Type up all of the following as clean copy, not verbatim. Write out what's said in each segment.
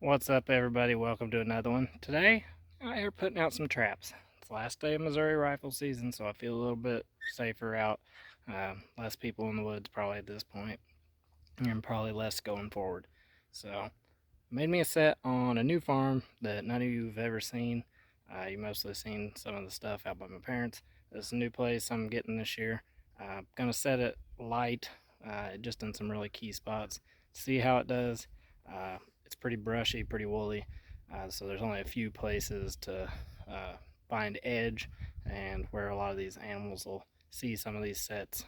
What's up, everybody? Welcome to another one. Today, out here putting out some traps. It's the last day of Missouri rifle season, so I feel a little bit safer out. Less people in the woods probably at this point, and probably less going forward. So, made me a set on a new farm that none of you have ever seen. You mostly seen some of the stuff out by my parents. This is a new place I'm getting this year. Gonna set it light, just in some really key spots. See how it does. It's pretty brushy, pretty woolly, so there's only a few places to find edge and where a lot of these animals will see some of these sets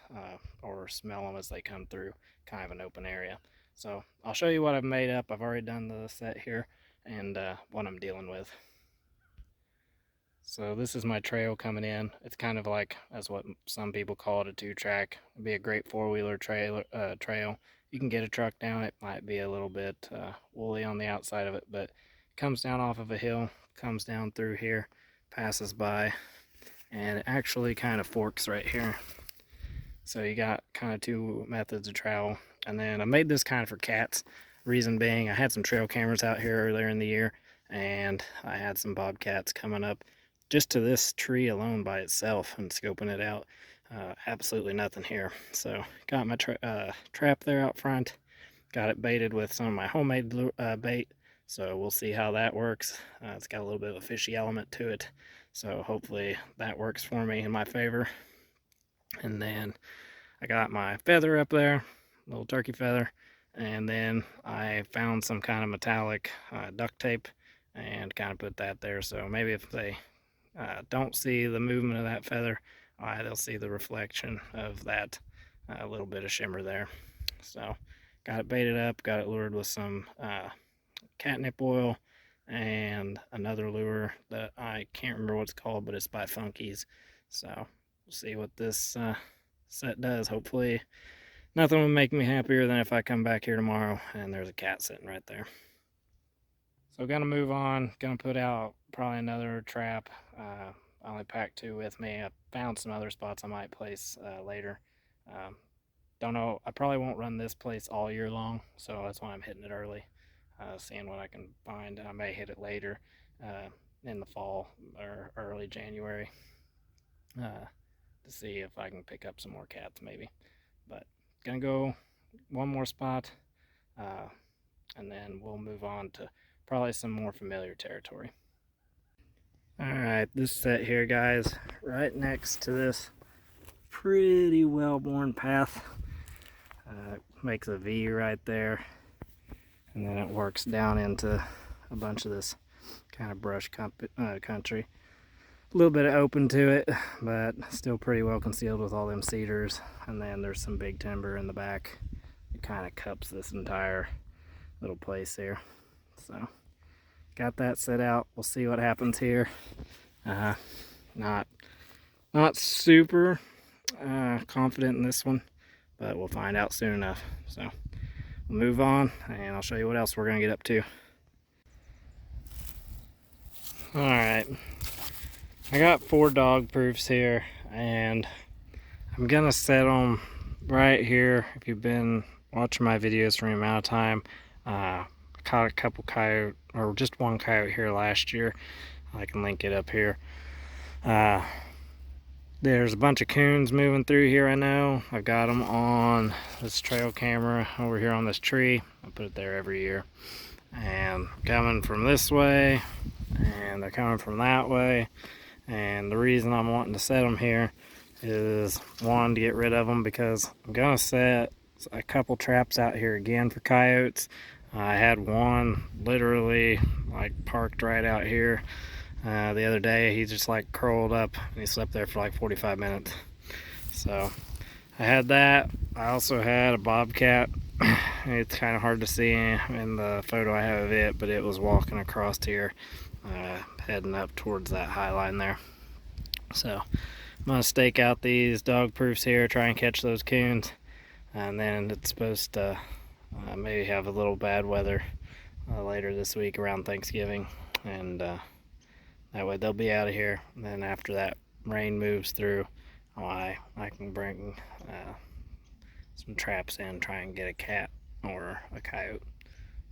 or smell them as they come through kind of an open area. So I'll show you what I've made up. I've already done the set here and what I'm dealing with. So this is my trail coming in. It's kind of like, as what some people call it, a two-track. It'd be a great four-wheeler trail. You can get a truck down. It might be a little bit woolly on the outside of it, but it comes down off of a hill, comes down through here, passes by, and it actually kind of forks right here. So you got kind of two methods of travel. And then I made this kind of for cats. Reason being, I had some trail cameras out here earlier in the year, and I had some bobcats coming up just to this tree alone by itself and scoping it out. Absolutely nothing here. So got my trap there out front. Got it baited with some of my homemade bait. So we'll see how that works. It's got a little bit of a fishy element to it. So hopefully that works for me in my favor. And then I got my feather up there, little turkey feather. And then I found some kind of metallic duct tape and kind of put that there. So maybe if they don't see the movement of that feather, they'll see the reflection of that little bit of shimmer there. So got it baited up, got it lured with some catnip oil and another lure that I can't remember what it's called, but it's by Funky's. So we'll see what this set does. Hopefully nothing will make me happier than if I come back here tomorrow and there's a cat sitting right there. So gonna move on, gonna put out probably another trap. I only packed two with me. I found some other spots I might place later. Don't know, I probably won't run this place all year long, so that's why I'm hitting it early, seeing what I can find. I may hit it later in the fall or early January to see if I can pick up some more cats maybe. But gonna go one more spot and then we'll move on to probably some more familiar territory. Alright, this set here, guys, right next to this pretty well-worn path. Makes a V right there, and then it works down into a bunch of this kind of brush country. A little bit of open to it, but still pretty well concealed with all them cedars, and then there's some big timber in the back. It kind of cups this entire little place here. So got that set out. We'll see what happens here. Not super confident in this one, but we'll find out soon enough. So we'll move on and I'll show you what else we're gonna get up to. All right, I got 4 dog proofs here, and I'm gonna set them right here. If you've been watching my videos for any amount of time, I caught a couple coyote, or just one coyote here last year. I can link it up here. There's a bunch of coons moving through here. I know I've got them on this trail camera over here on this tree. I put it there every year, and coming from this way, and they're coming from that way. And the reason I'm wanting to set them here is, one, to get rid of them, because I'm gonna set a couple traps out here again for coyotes. I had one literally like parked right out here the other day. He just like curled up and he slept there for like 45 minutes. So I had that. I also had a bobcat. It's kind of hard to see in the photo I have of it, but it was walking across here, heading up towards that high line there. So I'm gonna stake out these dog proofs here, try and catch those coons, and then it's supposed to maybe have a little bad weather later this week around Thanksgiving, and that way they'll be out of here. And then after that rain moves through, I can bring some traps in, try and get a cat or a coyote.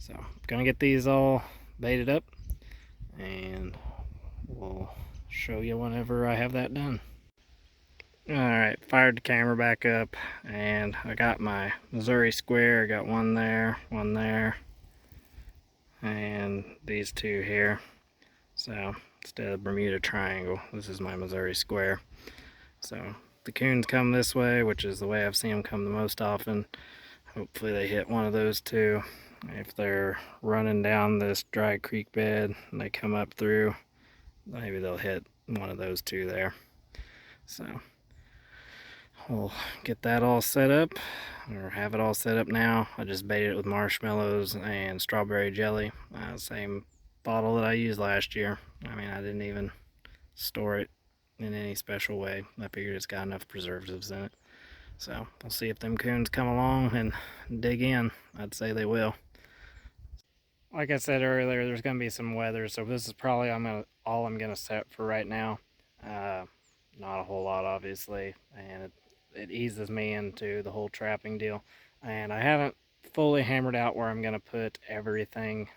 So I'm gonna get these all baited up, and we'll show you whenever I have that done. Alright, fired the camera back up, and I got my Missouri square. I got one there, and these two here. So instead of Bermuda triangle, this is my Missouri square. So the coons come this way, which is the way I've seen them come the most often. Hopefully they hit one of those two. If they're running down this dry creek bed and they come up through, maybe they'll hit one of those two there. So we'll get that all set up, or have it all set up now. I just baited it with marshmallows and strawberry jelly. Same bottle that I used last year. I mean, I didn't even store it in any special way. I figured it's got enough preservatives in it. So we'll see if them coons come along and dig in. I'd say they will. Like I said earlier, there's going to be some weather, so this is probably all I'm going to set for right now. Not a whole lot, obviously, and it eases me into the whole trapping deal. And I haven't fully hammered out where I'm going to put everything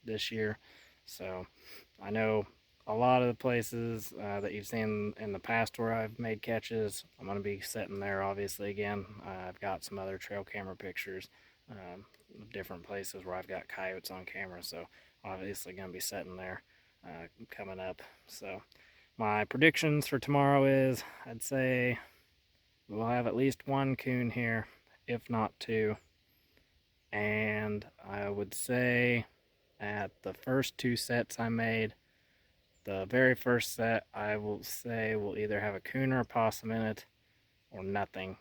this year. So I know a lot of the places that you've seen in the past where I've made catches, I'm going to be setting there obviously again. I've got some other trail camera pictures of different places where I've got coyotes on camera, so obviously going to be setting there coming up. So my predictions for tomorrow is, I'd say we'll have at least one coon here, if not two. And I would say at the first two sets I made, the very first set, I will say will either have a coon or a possum in it, or nothing.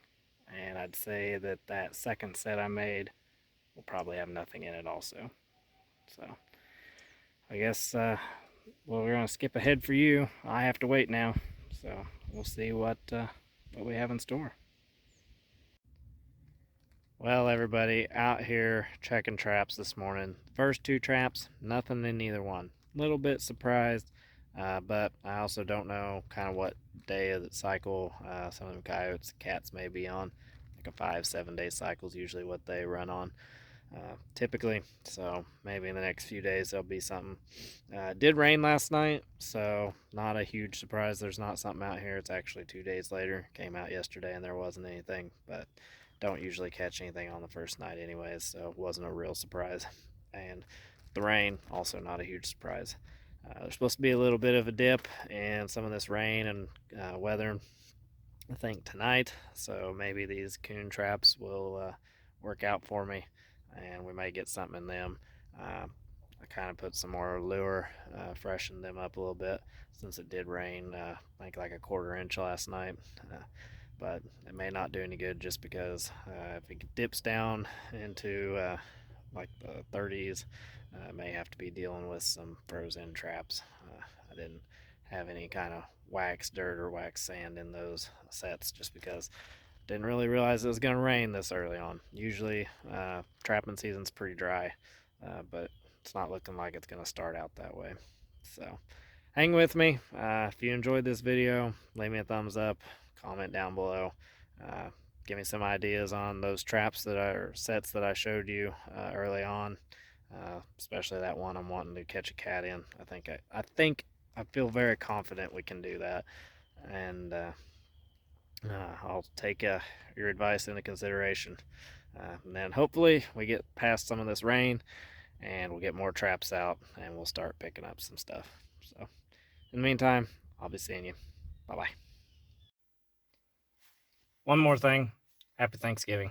And I'd say that that second set I made will probably have nothing in it also. So I guess we're gonna skip ahead for you. I have to wait now, so we'll see what we have in store. Well, everybody, out here checking traps this morning. First two traps, nothing in either one. A little bit surprised, but I also don't know kind of what day of the cycle some of them coyotes, cats may be on. Like a 5-7 day cycle is usually what they run on. Typically, so maybe in the next few days there'll be something. It did rain last night, so not a huge surprise there's not something out here. It's actually 2 days later. Came out yesterday and there wasn't anything, but don't usually catch anything on the first night anyways, so it wasn't a real surprise. And the rain, also not a huge surprise. There's supposed to be a little bit of a dip in some of this rain and weather, I think, tonight, so maybe these coon traps will work out for me and we might get something in them. I kind of put some more lure, freshened them up a little bit since it did rain, I think like a 1/4 inch last night. But it may not do any good just because if it dips down into like the 30s, I may have to be dealing with some frozen traps. I didn't have any kind of wax dirt or wax sand in those sets just because didn't really realize it was going to rain this early on. Usually trapping season's pretty dry, but it's not looking like it's going to start out that way. So hang with me. If you enjoyed this video, leave me a thumbs up, comment down below. Give me some ideas on those traps or sets that I showed you early on, especially that one I'm wanting to catch a cat in. I feel very confident we can do that, and I'll take your advice into consideration. And then hopefully we get past some of this rain and we'll get more traps out and we'll start picking up some stuff. So in the meantime, I'll be seeing you. Bye-bye. One more thing. Happy Thanksgiving.